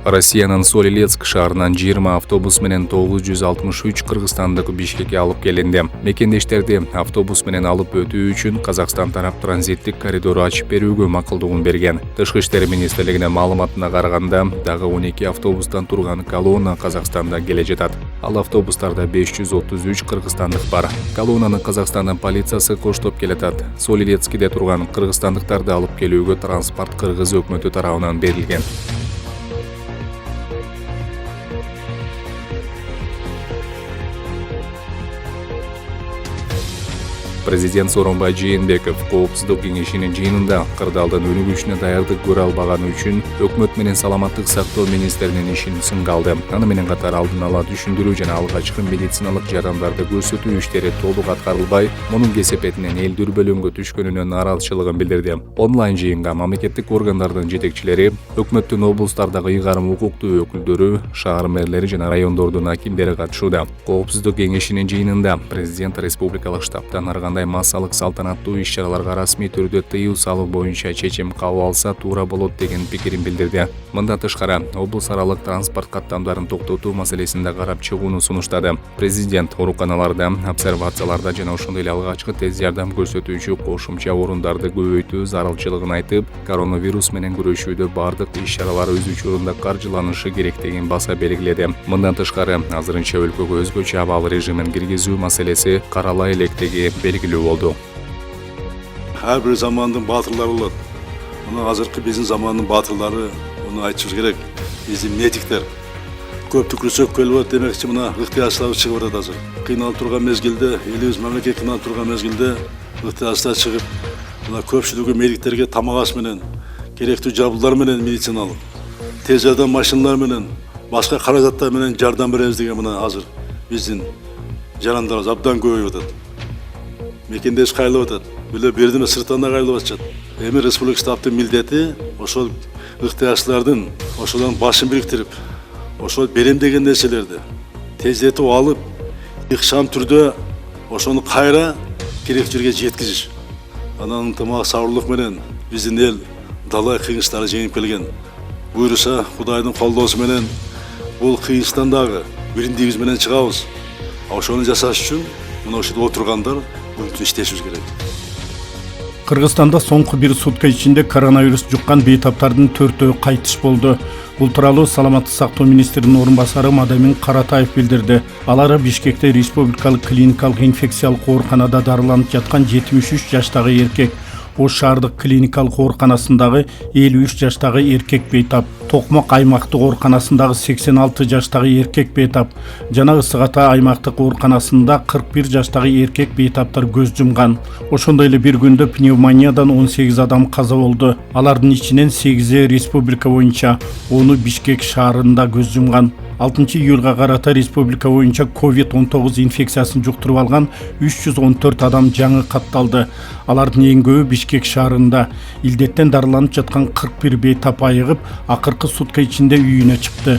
Россиянын Солилецк шаарынан 20 автобус менен 963 кыргызстандык Бишкекке алып келинди. Мекендештерди автобус менен алып өтүү үчүн Казакстан тарап транзиттик коридор ачып берүүгө макулдугун берген. Тышкы иштер министрлигинин маалыматына караганда, дагы 12 автобустан турган колонна Казакстанда келе жатат. Ал автобустарда 533 кыргызстандык бар. Колоннаны Казакстандын полициясы коштоп келатат. Солилецкиде турган кыргызстандыктарды алып келүүгө транспорт кыргыз өкмөтү тарабынан берилген. Президент Сооронбай Жээнбеков Коопсуздук кеңешинин жыйынында кырдаалдын өнүгүшүнө даярдык көрө албаганы үчүн өкмөт менен саламаттык сактоо министринин ишин сынга алды. Аны менен катар алдын ала түшүндүрүү жана алгачкы медициналык жардамдарды көрсөтүү иштери толук аткарылбай, мунун кесепетинен эл дүрбөлөңгө түшкөнүнө нааразычылыгын билдирди. Онлайн жыйынга мамлекеттик органдардын жетекчилери, өкмөттүн облустардагы ыйгарым укуктуу өкүлдөрү, шаар мэрлери жана райондордун акимдери катышууда. Коопсуздук кеңешинин жыйынында президент республикалык штабтан массалык салтанаттуу иш-чараларга расмий түрдө тыюу салуу боюнча чечим кабыл алса туура болот деген пикирин билдирди. Мындан тышкары, облус аралык транспорт каттамдарын токтотуу маселесинде карап чыгууну сунуштады. Президент ооруканаларда, обсервацияларда жана ошондой эле алгачкы тез жардам көрсөтүүчү кошумча орундарды көбөйтүү зарылчылыгын айтып, коронавирус менен күрөшүүдө бардык иш-чаралар өз учурунда каржыланышы керектигин баса белгиледи. Мындан тышкары, азырынча өлкөгө өзгөчө абал режимин киргизүү маселеси карала электеги белгилүү болду. Ар бир замандын батырлары болот. Мына азыркы биздин замандын батырлары, муну айтышыбыз керек. Биздин медиктер көп түкүрсөк көл болот демекчи, мына ыктыярчылар чыгып атат азыр. Кыйналып турган мезгилде, элибиз мамлекет кыйналып турган мезгилде ыктыярчылар чыгып, мына көпчүлүгү медиктерге тамак аш менен, керектүү жабдуулар менен медициналык, тез жардам машиналары менен, башка каражаттар менен жардам беребиз деген мына азыр биздин жарандарыбыз абдан көбөйүп атат. Мекендеш кайрылып атат. Бүлө бердиме сырттан да кайрылып атышат. Эми республика штабтын милдети ошол ыктыярчылардын ошолордун башын бириктирип, ошол берем деген нерселерди тездетип алып, ыкчам түрдө ошону кайра керектүү жерге жеткизиш. Анан ынтымак сабырлык менен биздин эл далай кыйынчтарды жеңип келген. Буйруса Кудайдын колдоосу менен бул кыйынчтан дагы бириндигибиз менен чыгабыз. Ошону жасаш үчүн мына ушул отургандар мүмкүн иштешибиз керек. Кыргызстанда соңку бир сутка ичинде коронавирус жуккан бейтаптардын 4-өө кайтыш болду. Бул тууралуу саламаттык сактоо министринин орун басары Мадамин Каратаев билдирди. Алар Бишкекте республикалык клиникалык инфекциялык ооруканада дарыланып жаткан 73 жаштагы эркек, Ош шаардык клиникалык ооруканасындагы 53 жаштагы эркек бейтап, Токмок аймактык ооруканасындагы 86 жаштагы эркек бейтап жана Ысык Ата аймактык ооруканасында 41 жаштагы эркек бейтаптар көз жумган. Ошондой эле бир күндө пневмониядан 18 адам каза болду. Алардын ичинен 8 республика боюнча, 10 Бишкек шаарында көз жумган. 6 июлга карата республика боюнча COVID-19 инфекциясын жуктуруп алган 314 адам жаңы катталды. Алардын эң көбү Бишкек шаарында. Илдеттен дарыланып жаткан 41 бейтап айыгып, акыркы сутка ичинде үйүнө чыкты.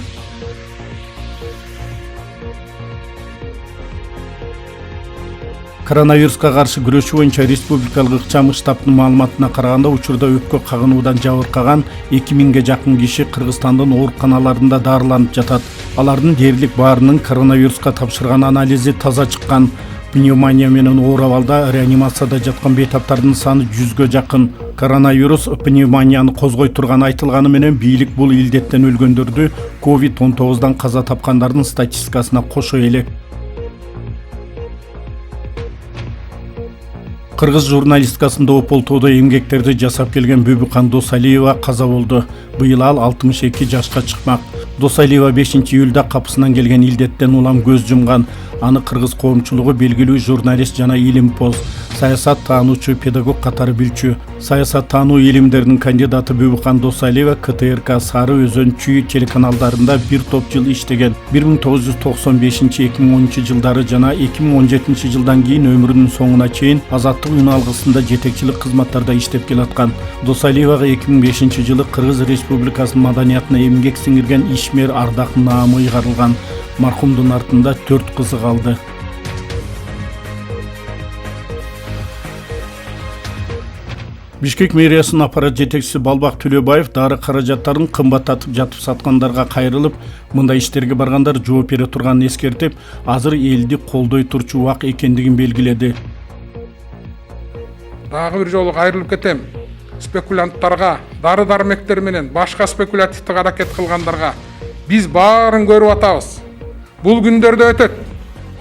Коронавируска каршы күрөшүү боюнча республикалык ыкчам штабтын маалыматына караганда, учурда өпкө кагынуудан жабыркаган 2000ге жакын киши Кыргызстандын ооруканаларында дарыланып жатат. Алардын дээрлик баарынын коронавируска тапшырган анализи таза чыккан. Пневмония менен оор абалда реанимацияда жаткан бейтаптардын саны 100гө жакын. Коронавирус пневмонияны козгой турганы айтылганы менен бийлик бул илдеттен өлгөндөрдү COVID-19дан каза тапкандардын статистикасына кошо элек. Кыргыз журналистикасында ополтоодо эмгектерди жасап келген Бүбүкан Досалиева каза болду. Быйыл ал 62 жашка чыкмак. Досалиева 5-июлда капысынан келген илдеттен улам көз жумган. Аны кыргыз коомчулугу белгилүү журналист жана илимпоз, саясат таануучу, педагог катары билчү. Саясат таануу илимдеринин кандидаты Бүбүкан Досалиева КТРК Сары Өзөн Чүй телеканалдарында бир топ жыл иштеген. 1995-2010 жылдары жана 2017 жылдан кийин өмүрүнүн соңуна чейин Азаттык үн алгысында жетекчилик кызматтарда иштеп келаткан. Досалиевага 2005 жылы Кыргыз Республикасынын маданиятына эмгек сиңирген ишмер Ардак наамы ыйгарылган. Мархумдун артында 4 кызы калды. Бишкек мэриясынын аппарат жетекчиси Балбак Төлөбаев дары каражаттарын кымбаттатып жатып саткандарга кайрылып, мындай иштерге баргандар жооп бере турганын эскертип, азыр элди колдой турчу убак экендигин белгиледи. Дагы бир жолу кайрылып кетем. Спекулянттарга, дары-дармектер менен башка спекулятивдик аракет кылгандарга биз баарын көрүп атабыз. Бул күндөрдө өтөт.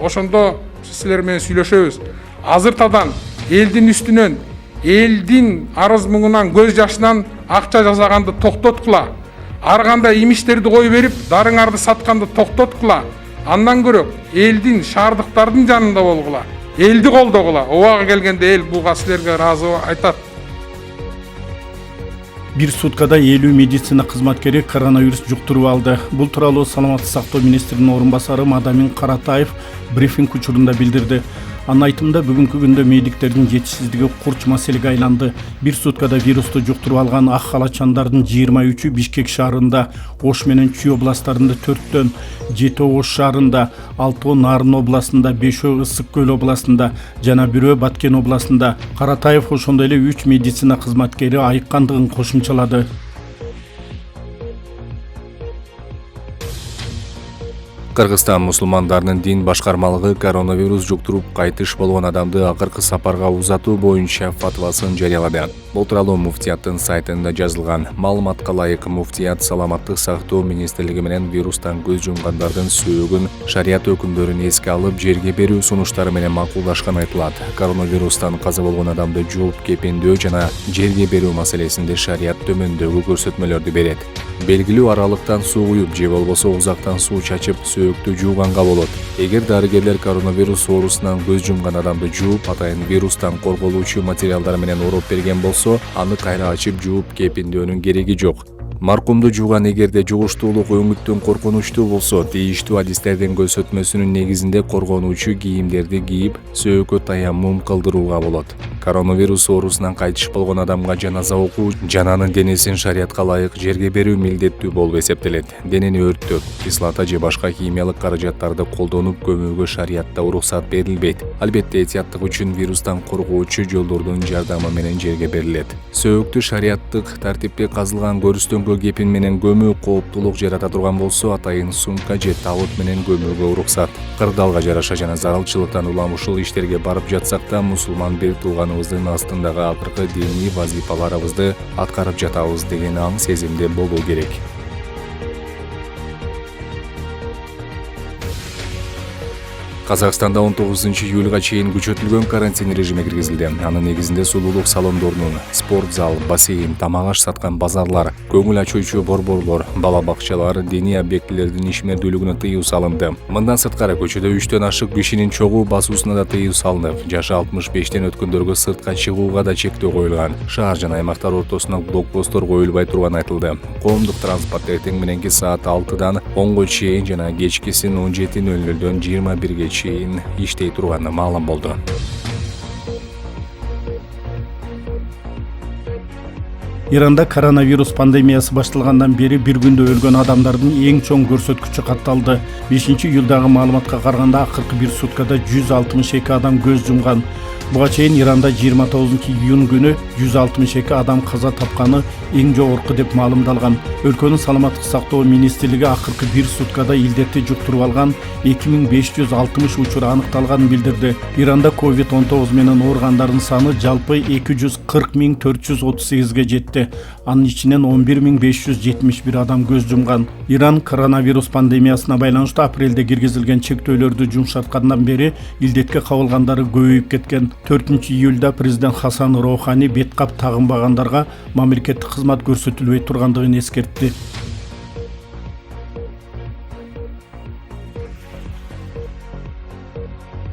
Ошондо силер менен сүйлөшөбүз. Азыртадан элдин үстүнөн, элдин арыз муңунан, көз жашынан акча жасаганды токтоткула. Ар кандай имиштерди кое берип, дарыңарды сатканды токтоткула. Андан көрөк элдин, шаардыктардын жанында болгула. Элди колдогула. Убагы келгенде эл буга силерге ыраазы айтат. Бир суткада 50 медицина кызматкери коронавирус жуктуруп алды. Бул тууралуу Саламаттык сактоо министринин орун басары Мадамин Каратаев брифинг учурунда билдирди. Анын айтымында бүгүнкү күндө медиктердин жетишсиздиги курч маселеге айланды. Бир суткада вирусту жуктуруп алган ак халачандардын 23-ü Бишкек шаарында, Ош менен Чүй областтарында 4-төн, 7 Ош шаарында, 6 Нарын областында, 5 Ысык көл областында жана 1 Баткен областында. Каратаев ошондой эле 3 медицина кызматкери айыккандыгын кошумчалады. Кыргызстан мусулмандарынын дин башкармалыгы коронавирус жуктуруп кайтыш болгон адамды акыркы сапарга узатуу боюнча фатвасын жарыялады. Бул тууралуу муфтияттын сайтында жазылган. Маалыматка ылайык муфтият Саламаттык сактоо министрлиги менен вирустан көз жумгандардын сөөгүн, шарият өкүмдөрүн эске алып, жерге берүү сунуштары менен макулдашкан айтылат. Коронавирустан каза болгон адамды жууп кепендөө жана жерге берүү маселесинде шарият төмөндөгү көрсөтмөлөрдү берет. Белгилүү аралыктан суу куюп же болбосо узактан суу чачып сөөктү жууганга болот. Эгер дарыгерлер коронавирус оорусунан көз жумган адамды жууп, атайын вирустан корголуучу материалдар менен ороп берген болсо, аны кайра ачып жууп кепендөөнүн кереги жок. Маркумду жууган эгерде жугуштуулук өңүттөн коркунучтуу болсо, тийиштүү адистердин көрсөтмөсүнүн негизинде коргонуучу кийимдерди кийип, сөөгкө таяммум кылдырууга болот. Коронавирус оорусунан кайтыш болгон адамга жаназа окуу жана анын денесин шариятка ылайык жерге берүү милдеттүү болуп эсептелет. Денени өрттөп, кислота же башка химиялык каражаттарды колдонуп көмүүгө шариятта уруксат берилбейт. Албетте этияттык үчүн вирустан коргоочу жолдордун жардамы менен жерге берилет. Сөөктү шариаттык тартипте казылган көрүстөңкө кепин менен көмүү кооптулук жарата турган болсо, атайын сумка же табыт менен көмүүгө уруксат. Кырдаалга жараша жана зарылчылыктан улам ушул иштерге барып жатсак да, мусулман бир тууганыбыздын астындагы акыркы диний вазифаларыбызды аткарып жатабыз деген аң сезимде болуу керек. Казакстанда 19-июлга чейин күчөтүлгөн карантин режими киргизилди. Анын негизинде сулуулук салондорунун, спорт зал, бассейн, тамак аш саткан базарлар, көңүл ачуучу борборлор, бала бакчалар, диний объектилердин ишмердүүлүгүнө тыюу салынды. Мындан сырткары көчөдө 3төн ашык кишинин чогуу басуусуна да тыюу салынып, жашы 65тен өткөндөргө сыртка чыгууга да чектөө коюлган. Шаар жана аймактар ортосуна блокпосттор коюлбай турганы айтылды. Коомдук транспорт эртең мененки саат 6-дан 10-го чейин жана кечкисин 17:00-дөн 21-ге чейин иштей турганы маалым болду. Иранда коронавирус пандемиясы башталгандан бери бир күндө өлгөн адамдардын эң чоң көрсөткүчү катталды. 5-июлдагы маалыматка караганда акыркы бир суткада 162 адам көз жумган. Буга чейин Иранда 29-июнь күнү 162 адам каза тапканы эң жогорку деп маалымдалган. Өлкөнүн Саламаттык сактоо министрлиги акыркы бир суткада илдетти жуктуруп алган 2560 учур аныкталганын билдирди. Иранда COVID-19 менен ооругандардын саны жалпы 240.438ге жетти. Анын ичинен 11.571 адам көз жумган. Иран коронавирус пандемиясына байланыштуу апрелде киргизилген чектөөлөрдү жумшарткандан бери илдетке кабылгандары көбөйүп кеткен. 4-июлда президент Хасан Роухани бет кап тагынбагандарга мамлекеттик кызмат көрсөтүлбөй тургандыгын эскертти.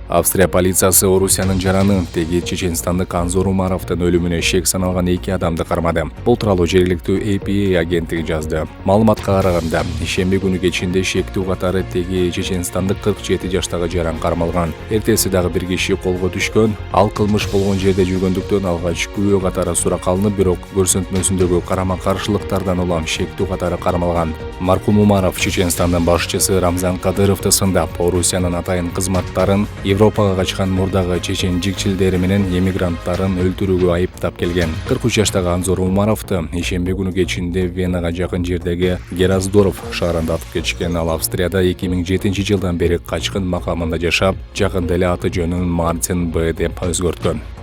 Австрия полициясы Орусиянын жараны теги чеченстандык Анзор Умаровдун өлүмүнө шек саналган 2 адамды кармады. Бул тууралуу жергиликтүү APA агенттиги жазды. Маалыматка караганда, ишемби күнү кечинде шектүү катары теги чеченстандык 47 жаштагы жаран кармалган. Эртеси дагы бир киши колго түшкөн. Ал кылмыш болгон жерде жүргөндүктөн алгач күбө катары сурак алынып, бирок көрсөтмөсүндөгү карама-каршылыктардан улам шектүү катары кармалган. Маркум Умаров Чеченстандын башчысы Рамзан Кадыровду сындап, Орусиянын атайын кызматтарын Европага качкан мурдагы чечен жикчилдери менен эмигранттарын өлтүрүүгө айыптап келген. 43 жаштагы Анзор Умаровду ишемби күнү кечинде Венага жакын жердеги Гераздорф шаарында атып кетишкен. Ал Австрияда 2007 жылдан бери качкын макамында жашап, жакында эле аты жөнүн Мартин Б деп өзгөрткөн.